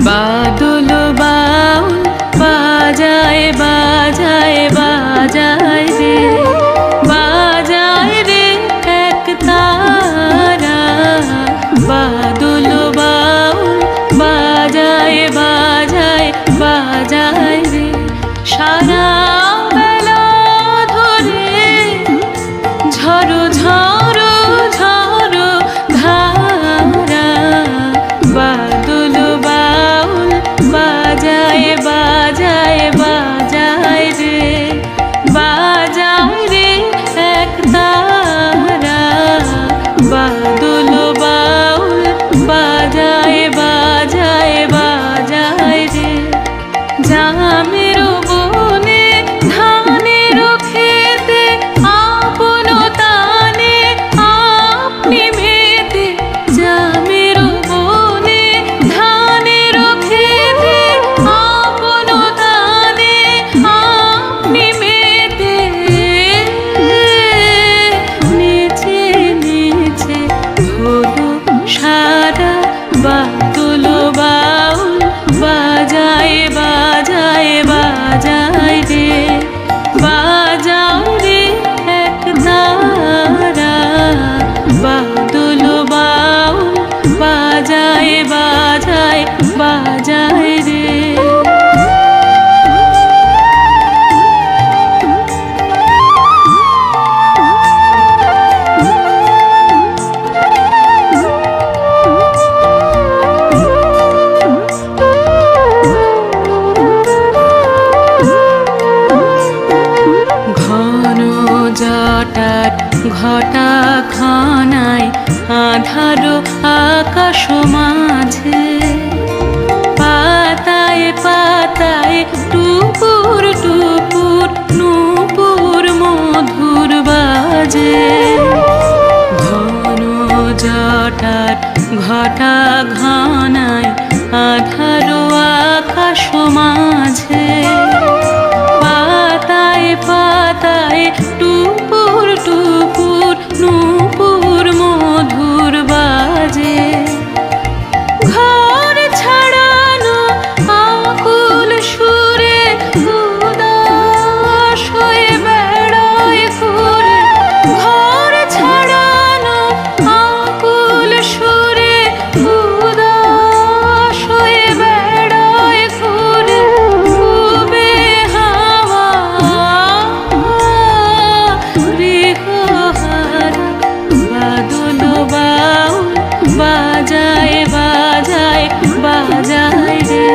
বাদল বাউল বাজায় বাজায় বাজায় রে, বাজায় রে এক তারা। বাদল বাউল বাজায় বাজায় বাজায় রে, সারা বেলা ধরে ঝড়ো ঝড়ো ঝড়ো ধারা। বাদল বাউল বাজায় বাজায় বাজায় রে, বাজায় রে এক তারা। বাদল বাউল বাজায় বাজায় বাজায় রে, জামের বনে ধানের খেতে আপন তানে আপনি মেতে। জামের বনে ধানের খেতে আপন তানে আপনি মেতে। নেচে নেচে হলো সারা, বাদল বাউল বাজায় বাজায় বাজায় রে, বাজায় রে এক তারা। বাদল বাউল বাজায় বাজায় বাজায় রে। জটার ঘটা খানায় আধারো আকাশ মাঝে, পাতায় পাতায় টুপুর টুপুর নূপুর মধুর বাজে। ঘন জটার ঘটা ঘনায় আধারো আকাশ মাঝে, পাতায় পাতায় টুপুর টুপুর নূপুর মধুর বাজে। ঘর ছাড়ানো আকুল সুরে উদাস হয়ে বেড়ায় ঘুরে। ঘর ছাড়ানো আকুল সুরে উদাস হয়ে বেড়ায় ঘুরে। ডুবে হাওয়া গৃহহারা, বাদল বাউল বাজায় বাজায় বাজায় রে।